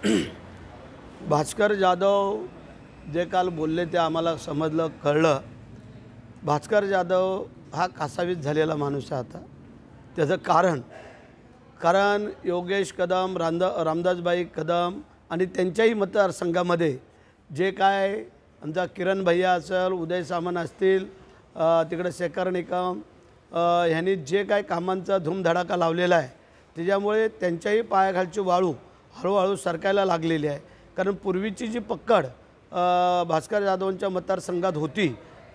भास्कर जाधव जे काल बोलले ते आम्हाला समजलं कळलं। भास्कर जाधव हा कासावीस झालेला माणूस आहे। आता त्याचं कारण योगेश कदम, रामदासबाई कदम आणि त्यांच्याही मतदारसंघामध्ये जे काय आमचा किरण भैया असेल, उदय सामंत असतील, तिकडे शेखर निकम ह्यांनी जे काय कामांचा धूमधडाका लावलेला आहे त्याच्यामुळे त्यांच्याही पायाखालची वाळू हळूहळू सरकायला लागलेली आहे। कारण पूर्वीची जी पकड भास्कर जाधवांच्या मतदारसंघात होती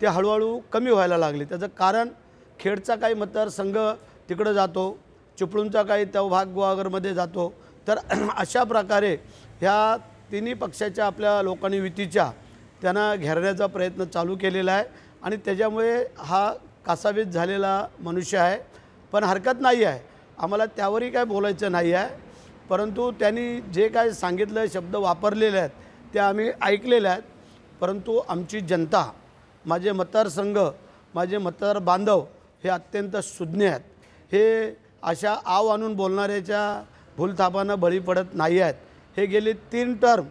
ते हळूहळू कमी व्हायला लागली। त्याचं कारण खेडचा काही मतदारसंघ तिकडे जातो, चिपळूणचा काही तो भाग गुहागरमध्ये जातो। तर अशा प्रकारे ह्या तिन्ही पक्षाच्या आपल्या लोकांनी युतीच्या त्यांना घेरण्याचा प्रयत्न चालू केलेला आहे आणि त्याच्यामुळे हा कासावीस झालेला मनुष्य आहे। पण हरकत नाही आहे, आम्हाला त्यावरही काय बोलायचं नाही आहे, परंतु त्यांनी जे काय सांगितलं शब्द वापरलेले आहेत ते आम्ही ऐकलेले आहेत। परंतु आमची जनता, माझे मतदारसंघ, माझे मतदार बांधव हे अत्यंत सुज्ञ आहेत। हे अशा आव आणून बोलणाऱ्याच्या भूलथापांना बळी पडत नाही आहेत। हे गेले 3 टर्म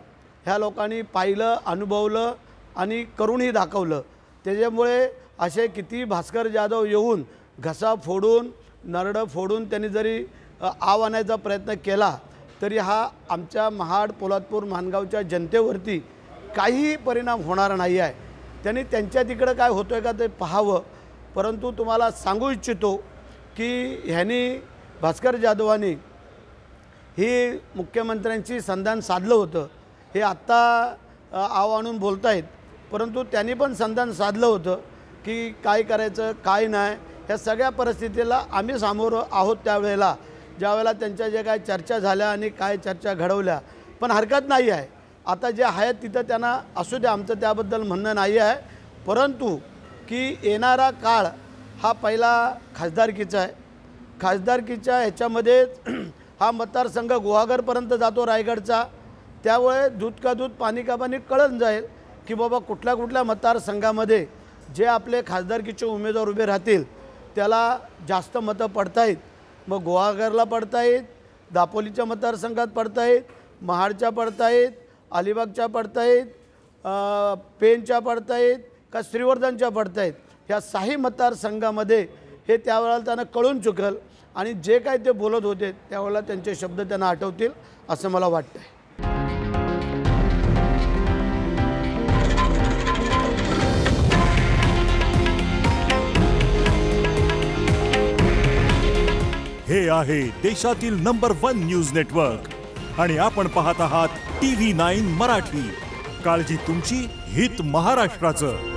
ह्या लोकांनी पाहिलं, अनुभवलं आणि करूनही दाखवलं। त्याच्यामुळे असे किती भास्कर जाधव येऊन घसा फोडून, नरडं फोडून त्यांनी जरी आव आणायचा प्रयत्न केला तरी हा आमच्या महाड, पोलादपूर, माणगावच्या जनतेवरती काही परिणाम होणार नाही आहे। त्यांनी त्यांच्या तिकडं काय होतं आहे का ते पाहावं। परंतु तुम्हाला सांगू इच्छितो की ह्यांनी भास्कर जाधवांनी ही मुख्यमंत्र्यांची संधान साधलं होतं। हे आत्ता आव आणून बोलत आहेत, परंतु त्यांनी पण संधान साधलं होतं की काय करायचं काय नाही। ह्या सगळ्या परिस्थितीला आम्ही सामोरं आहोत त्यावेळेला, ज्यावेळेला त्यांच्या जे काय चर्चा झाल्या आणि काय चर्चा घडवल्या। पण हरकत नाही आहे, आता जे आहेत तिथं त्यांना असू द्या, आमचं त्याबद्दल म्हणणं नाही आहे। परंतु की येणारा काळ हा पहिला खासदारकीचा आहे। खासदारकीच्या ह्याच्यामध्ये हा मतदारसंघ गुहागरपर्यंत जातो रायगडचा। त्यामुळे दूध का दूध पाणी का पाणी कळून जाईल की बाबा कुठल्या कुठल्या मतदारसंघामध्ये जे आपले खासदारकीचे उमेदवार उभे राहतील त्याला जास्त मतं पडतायत। मग गुहागरला पडतायत, दापोलीच्या मतदारसंघात पडतायत, महाडच्या पडतायत, अलिबागच्या पडतायत, पेनच्या पडतायत का श्रीवर्धनच्या पडतायत। ह्या 6 मतदारसंघामध्ये हे त्यावेळेला त्यांना कळून चुकल आणि जे काय ते बोलत होते त्यावेळेला त्यांचे शब्द त्यांना आठवतील असं मला वाटतं आहे। हे आहे देशातील नंबर 1 न्यूज नेटवर्क आणि आपण पाहत आहात TV9 मराठी। काळजी तुमची, हित महाराष्ट्राचं।